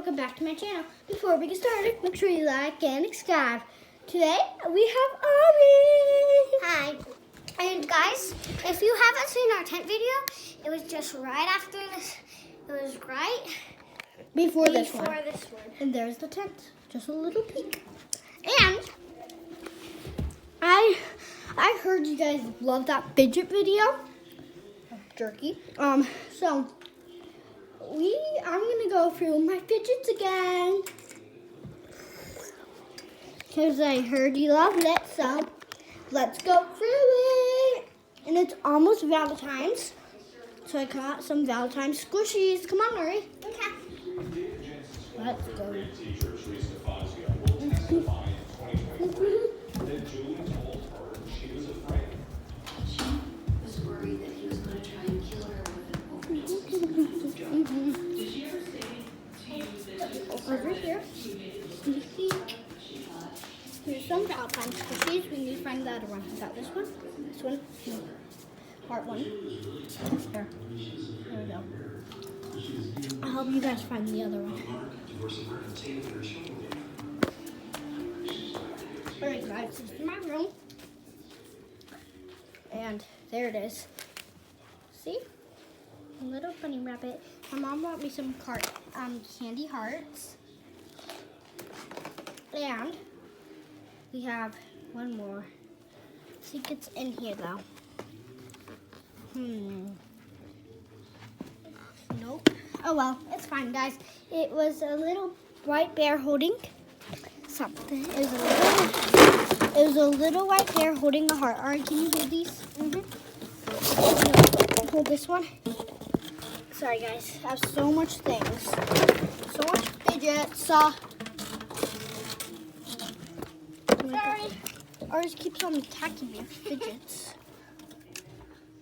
Welcome back to my channel. Before we get started, make sure you like and subscribe. Today we have Auri. Hi. And guys, if you haven't seen our tent video, it was just right after this. It was right Before this one. And there's the tent. Just a little peek. And I heard you guys love that fidget video. Jerky. So I'm gonna go through my fidgets again. Because I heard you loved it, so let's go through it. And it's almost Valentine's. So I got some Valentine's squishies. Come on, Auri. Okay. Let's go. Over here. Here's some Valentine's squishies. We need to find the other one. Got this one? This one? Part one. There. There we go. I'll help you guys find the other one. Alright guys, this is my room. And there it is. See? A little bunny rabbit. My mom bought me some candy hearts. And we have one more. See, it gets in here though. Nope. Oh well, it's fine, guys. It was a little white bear holding something. It was a little white bear holding a heart. Alright, can you hold these? Hold this one. Sorry, guys. I have so much things. So much fidgets. Sorry. Ours keeps on attacking me with fidgets.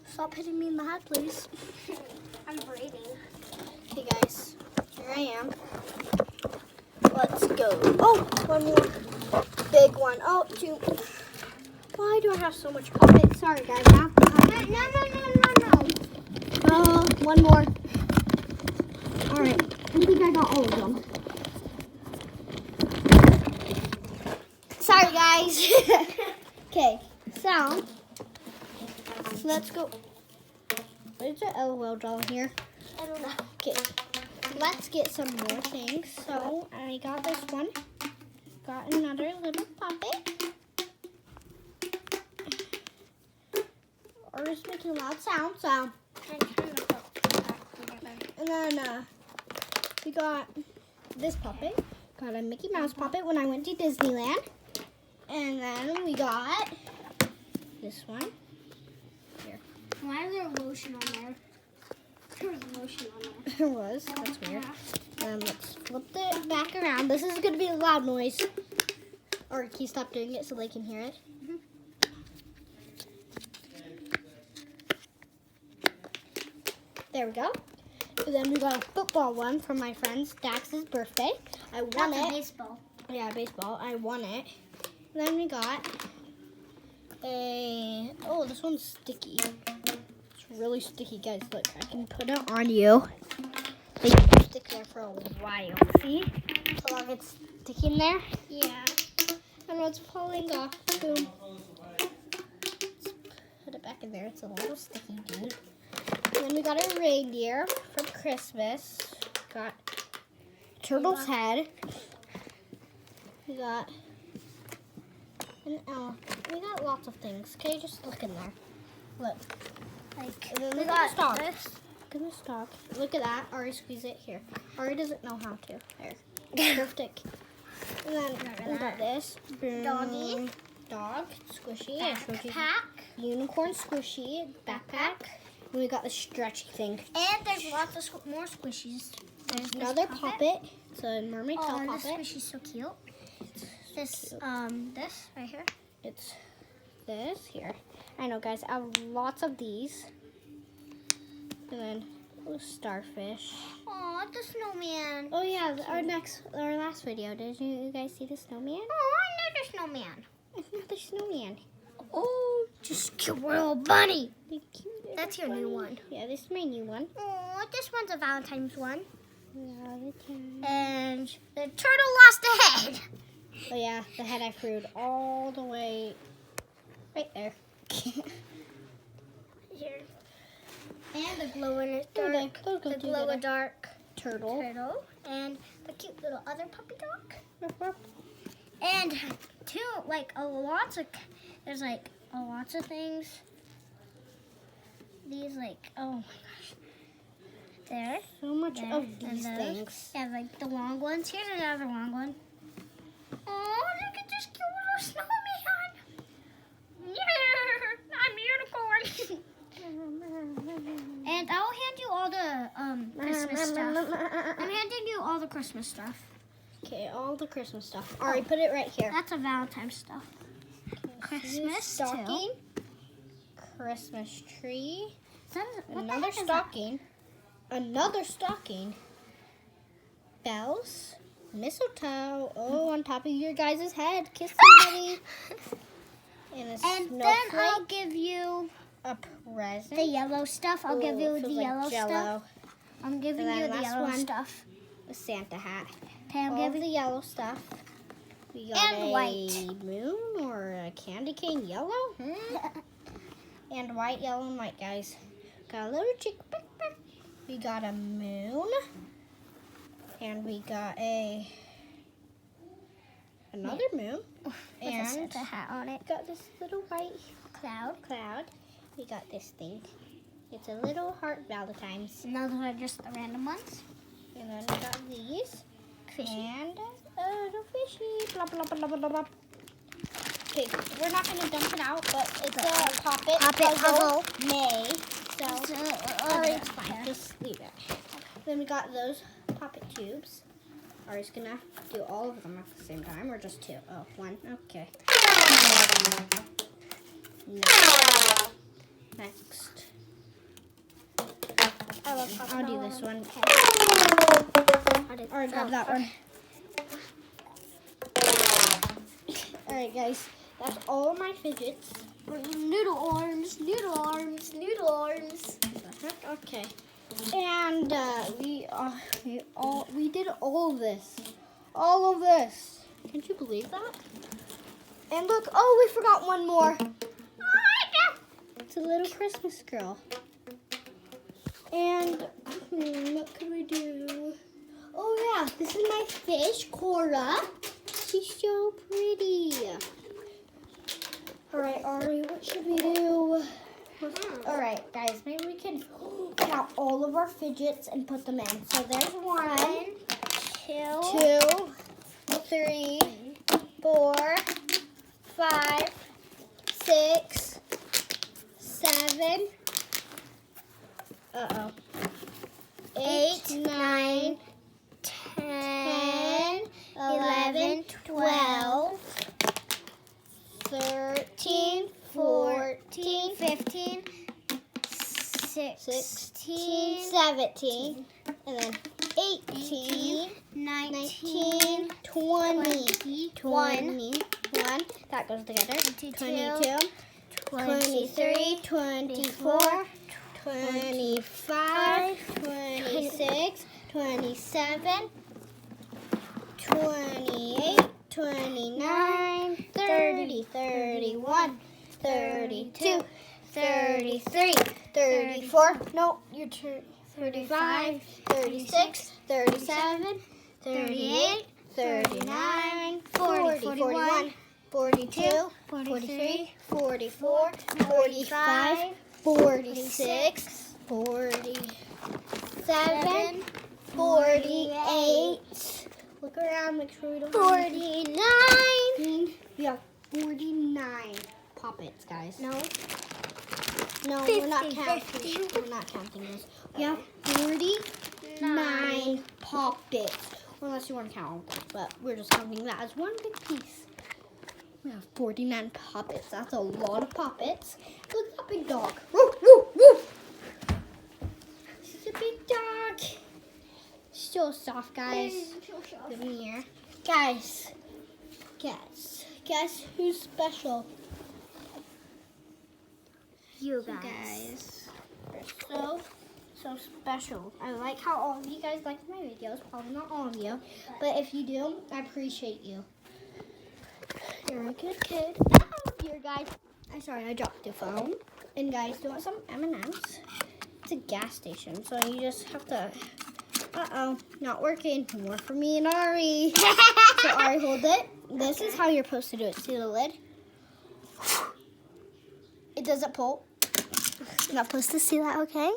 Stop hitting me in the head, please. I'm breathing. Okay, guys. Here I am. Let's go. Oh, one more big one. Oh, two. Why do I have so much puppets? Sorry, guys. No. One more. All right. I think I got all of them. Sorry, guys. Okay, so let's go. There's an LOL doll here. I don't know. Okay, let's get some more things. So I got this one. Got another little puppet. Or it's making a loud sound. So, and then we got this puppet. Got a Mickey Mouse puppet when I went to Disneyland. And then we got this one. Here. Why is there lotion on there? There was lotion on there. There was. That's weird. Let's flip it back around. This is going to be a loud noise. Or can you stop doing it so they can hear it? There we go. And then we got a football one from my friend's Dax's birthday. I won it. Baseball. Yeah, baseball. I won it. Then we got this one's sticky. It's really sticky, guys. Look, I can put it on you. They can stick there for a while. See how long it's sticking there? Yeah. And it's falling off. Boom. Let's put it back in there. It's a little sticky, dude. And then we got a reindeer for Christmas. Got turtle's head. We got we got lots of things. Okay, just look in there. Look. And then We look got at the dog. this. Look at this dog. Look at that. Auri, squeeze it here. Auri doesn't know how to. There. Perfect. And then we got this. Boom. Doggy. Dog. Squishy. I showed you. Backpack. Unicorn squishy. Backpack. And we got the stretchy thing. And there's lots of more squishies. There's Another puppet. It's a mermaid tail and puppet. this squishy's so cute. This right here. It's this here. I know, guys. I have lots of these. And then starfish. Oh, the snowman. Oh yeah, our last video. Did you guys see the snowman? Oh, another snowman. Another snowman. Oh, just cute little bunny. The cutest That's your new one. Yeah, this is my new one. Oh, this one's a Valentine's one. And the turtle lost a head. Oh yeah, the head I threw all the way right there. Here. And the glow in the There dark. they go The glow together. in dark Turtle. turtle. And the cute little other puppy dog. And two, like there's like a lots of things. These like, oh my gosh. There. So much There, of and these those. things. Yeah, like the long ones. Here's another long one. Oh, look at this cute little snowman. Yeah, I'm unicorn. And I'll hand you all the Christmas stuff. I'm handing you all the Christmas stuff. Okay, all the Christmas stuff. All right, put it right here. That's a Valentine stuff. Christmas stocking. Christmas tree. What Another the heck is that? stocking. Another stocking. Bells. Mistletoe. Oh, on top of your guys' head. Kiss somebody. And a And then snowflake. I'll give you A present. the yellow stuff. I'll give Ooh, you it the feels like yellow Jell-O. stuff. I'm giving And then you the last yellow one. stuff. A Santa hat. Okay, I'm All giving the yellow stuff. We got And a white. moon or a candy cane yellow. And white, yellow, and white, guys. Got a little chick. We got a moon. And we got another moon. with a And Santa hat on it. got this little white Cloud. cloud. We got this thing. It's a little heart Valentine's. And those are just the random ones. And then we got these. Fishy. And a little fishy. Blah, blah, blah, blah, blah, blah. Okay, we're not going to dump it out, but it's a Poppet puzzle. May. So, alright, it's fine. Just leave it. Then we got those Poppet tubes. Are we just going to do all of them at the same time or just two? Oh, one. Okay. Next. I love I'll do this one. Okay. Alright, grab that one. Alright, guys. That's all my fidgets. Noodle arms, noodle arms, noodle arms. Okay. And we did all of this. All of this. Can't you believe that? And look, oh, we forgot one more. It's a little Christmas girl. And what could we do? Oh yeah, this is my fish, Cora. She's so pretty. All right, Ari, what should we do? All right, guys, maybe we can count all of our fidgets and put them in. So there's 1, 2, 3, 4, 5, 6, 7. 8, 9, 10, 11, 12, 13, 14, 15, 16, 17, and then 18, 19, 20, 21. That goes together. 22, 23, 24, 25, 26, 27, 28, 29, 30, 31, 32, 33, 34, no, you're 35, 36, 37, 38, 39, 40, 41, 42, 43, 44, 45, 46, 47, 48. Look around, make sure we don't 49. We have 49 poppets, guys. No. No, 50, we're not counting. 50. We're not counting those. We have 49 poppets. Unless you want to count them, but we're just counting that as one big piece. We have 49 poppets. That's a lot of poppets. Look at that big dog. Woo, woo, woo. She's a big dog. So soft, guys. Give me here. Guys, guess who's special? You You guys. guys are so so special. I like how all of you guys like my videos. Probably not all of you, but if you do, I appreciate you. You're a good kid. Here, guys. I'm sorry, I dropped the phone. And guys, do you want some M&Ms? It's a gas station, so you just have to. Uh-oh, not working. More for me and Ari. So Ari, hold it. This is how you're supposed to do it. See the lid? It doesn't pull. You're not supposed to see that, okay?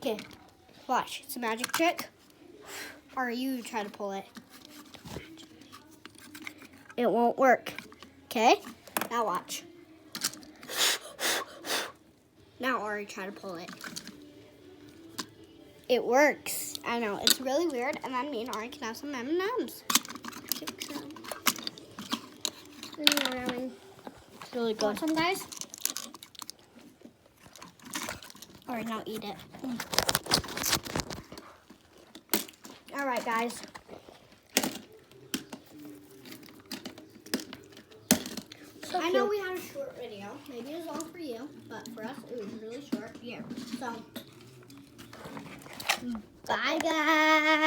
Okay, watch. It's a magic trick. Ari, you try to pull it. It won't work. Okay? Now watch. Now Ari, try to pull it. It works. I know, it's really weird. And then me and Ari can have some M&Ms. It's really good. Want some, guys? All right, now eat it. All right, guys. So I know we had a short video. Maybe it was long for you, but for us, it was really short. Yeah. So, bye, guys.